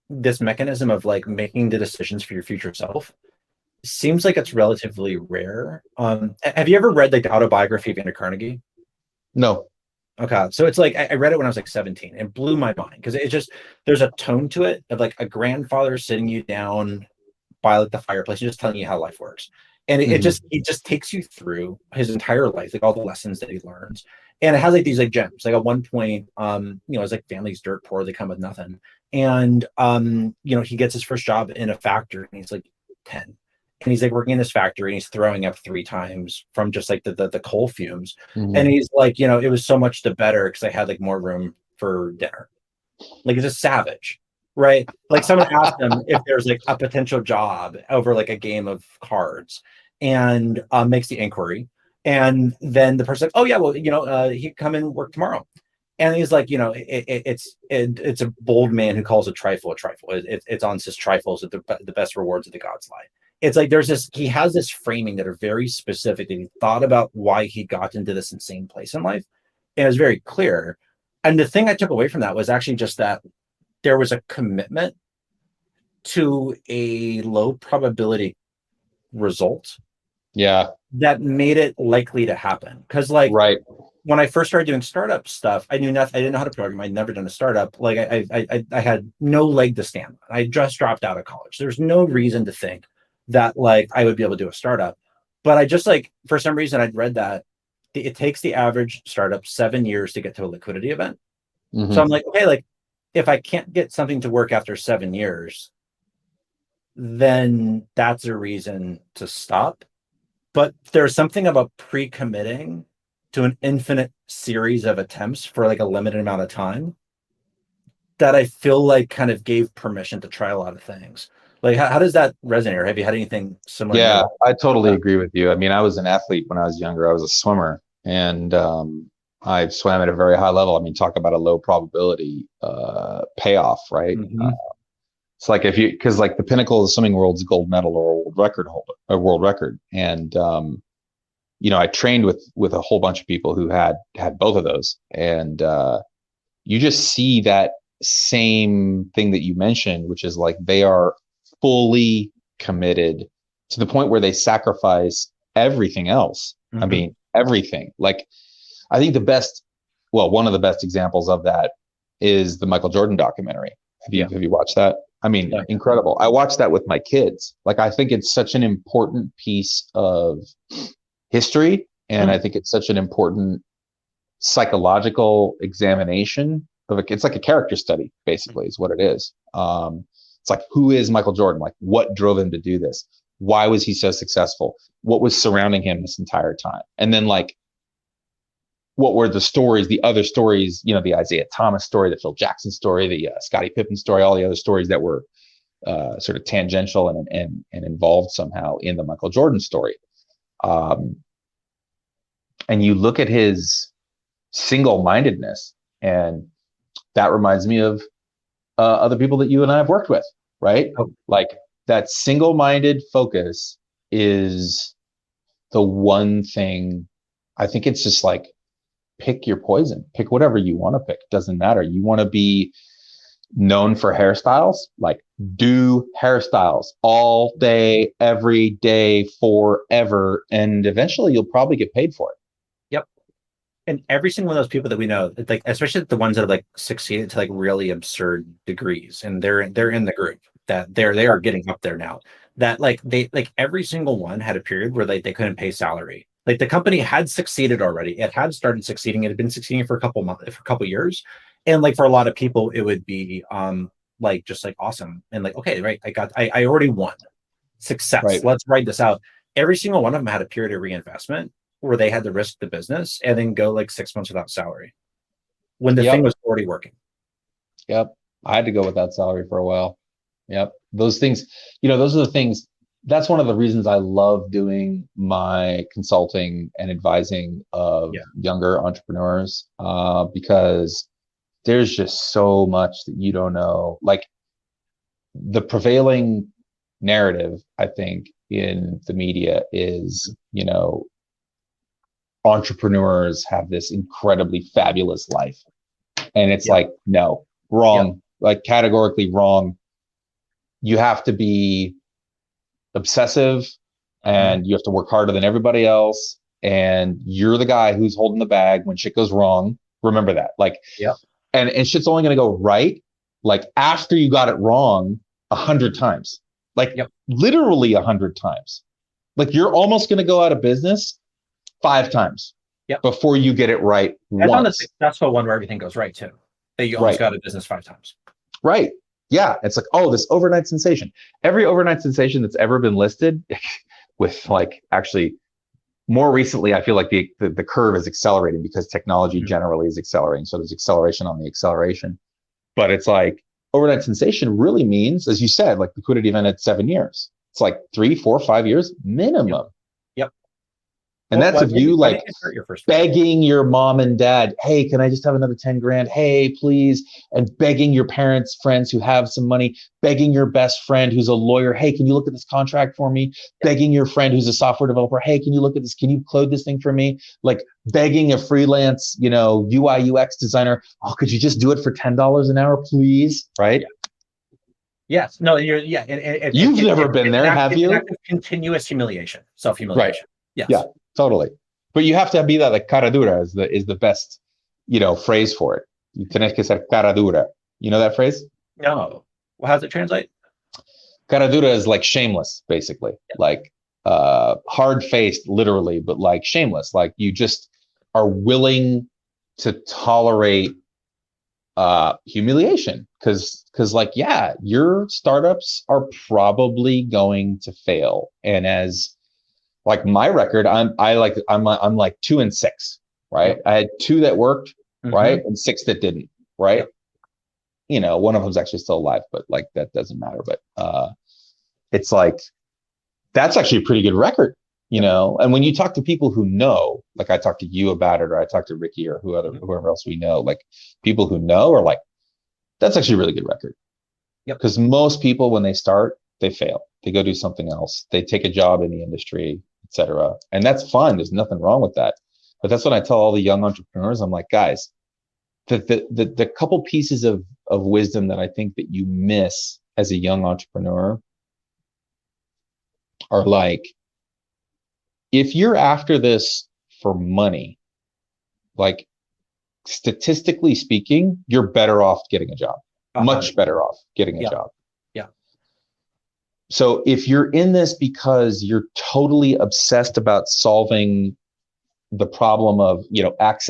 this mechanism of like making the decisions for your future self seems like it's relatively rare. Have you ever read like the autobiography of Andrew Carnegie? No. Okay, so it's like I read it when I was like 17. It blew my mind because it just there's a tone to it of like a grandfather sitting you down by like the fireplace and just telling you how life works. And it Hmm. just takes you through his entire life, like all the lessons that he learns. And it has like these like gems. Like at one point, it's like family's dirt poor, they come with nothing. And he gets his first job in a factory and he's like 10. And he's like working in this factory and he's throwing up 3 times from just like the coal fumes. And Hmm. he's like, it was so much the better because I had like more room for dinner. Like he's a savage, right? Like someone asked him if there's like a potential job over like a game of cards, and makes the inquiry, and then the person's like, "Oh yeah, well, he can come and work tomorrow." And he's like, it's a bold man who calls a trifle a trifle. It's on his trifles that the best rewards of the gods lie. It's like he has this framing that are very specific, and he thought about why he got into this insane place in life, and it was very clear. And the thing I took away from that was actually just that there was a commitment to a low probability result Yeah. that made it likely to happen. Because like Right. when I first started doing startup stuff, I knew nothing. I didn't know how to program. I'd never done a startup. Like I had no leg to stand on. I just dropped out of college. There's no reason to think that like I would be able to do a startup. But I just like for some reason I'd read that it takes the average startup 7 years to get to a liquidity event. So I'm Hmm. like, okay, like if I can't get something to work after 7 years, then that's a reason to stop. But there's something about pre-committing to an infinite series of attempts for like a limited amount of time that I feel like kind of gave permission to try a lot of things. Like, how does that resonate? Or have you had anything similar in your Yeah, life? I totally agree with you. I mean, I was an athlete when I was younger. I was a swimmer, and I swam at a very high level. I mean, talk about a low probability payoff, right? Mm-hmm. It's like if you because like the pinnacle of the swimming world is gold medal or a world record holder, a world record, and I trained with a whole bunch of people who had both of those, and you just see that same thing that you mentioned, which is like they are fully committed to the point where they sacrifice everything else. I Mm-hmm. mean, everything. Like, I think one of the best examples of that is the Michael Jordan documentary. Have you Yeah. have you watched that? I mean, Yeah. incredible. I watched that with my kids. Like, I think it's such an important piece of history, and I Mm. think it's such an important psychological examination of it's like a character study, basically, is what it is. It's like, who is Michael Jordan? Like, what drove him to do this? Why was he so successful? What was surrounding him this entire time? And then, like, what were the stories, the other stories, the Isaiah Thomas story, the Phil Jackson story, the Scottie Pippen story, all the other stories that were sort of tangential and involved somehow in the Michael Jordan story. Um, and you look at his single-mindedness, and that reminds me of other people that you and I have worked with, right? Oh, Like, that single-minded focus is the one thing. I think it's just like, pick your poison, pick whatever you want to pick. Doesn't matter. You want to be known for hairstyles, like, do hairstyles all day, every day, forever, and eventually you'll probably get paid for it. yep. And every single one of those people that we know, like especially the ones that have like succeeded to like really absurd degrees, and they're in the group that they are getting up there now. That like they like every single one had a period where they couldn't pay salary. Like the company had succeeded already. It had started succeeding. It had been succeeding for a couple months, for a couple years. And like for a lot of people, it would be like just like awesome. And like, okay, right, I already won. Success. Right. Let's write this out. Every single one of them had a period of reinvestment where they had to risk the business and then go like 6 months without salary when the thing Yep. was already working. Yep. I had to go without salary for a while. Yep. Those things, those are the things. That's one of the reasons I love doing my consulting and advising of Yeah. younger entrepreneurs, because there's just so much that you don't know. Like, the prevailing narrative, I think, in the media is, entrepreneurs have this incredibly fabulous life. And it's Yeah. like, no, Yeah. wrong, like categorically wrong. you have to be obsessive and you have to work harder than everybody else. And you're the guy who's holding the bag when shit goes wrong. Remember that. Like, Yeah. And shit's only going to go right like after you got it wrong 100 times, like literally 100 times. Like you're almost going to go out of business 5 times before you get it right once. On the successful one where everything goes right too. That you almost got out of business 5 times. Right. Yeah. It's like, oh, this overnight sensation. Every overnight sensation that's ever been listed with like actually more recently, I feel like the curve is accelerating because technology generally is accelerating. So there's acceleration on the acceleration. But it's like overnight sensation really means, as you said, like liquidity event at 7 years. It's like 3, 4, 5 years minimum. Yep. And that's if you like begging your mom and dad, hey, can I just have another 10 grand? Hey, please. And begging your parents, friends who have some money, begging your best friend who's a lawyer, hey, can you look at this contract for me? Begging your friend who's a software developer, hey, can you look at this? Can you code this thing for me? Like begging a freelance, UI UX designer, oh, could you just do it for $10 an hour, please? Right? Yes. No, you're you've never been there, have you? Continuous humiliation, self-humiliation. Right. Yes. Yeah. Totally. But you have to be that, like, cara dura is the best, phrase for it. You tenés que ser cara dura. You know that phrase? No. Well, how does it translate? Cara dura is like shameless, basically. Like hard-faced, literally, but like shameless. Like you just are willing to tolerate humiliation because like, yeah, your startups are probably going to fail. And as like my record, I'm like 2 and 6, right? I had 2 that worked, right, and 6 that didn't, right? One of them's actually still alive, but like that doesn't matter. But it's like that's actually a pretty good record, And when you talk to people who know, like I talked to you about it, or I talked to Ricky or whoever else we know, like people who know are like, that's actually a really good record. Because most people when they start, they fail. They go do something else. They take a job in the industry, etc. And that's fine. There's nothing wrong with that. But that's what I tell all the young entrepreneurs. I'm like, guys, the couple pieces of wisdom that I think that you miss as a young entrepreneur are like, if you're after this for money, like statistically speaking, you're better off getting a job. Much better off getting a job. So if you're in this because you're totally obsessed about solving the problem of, access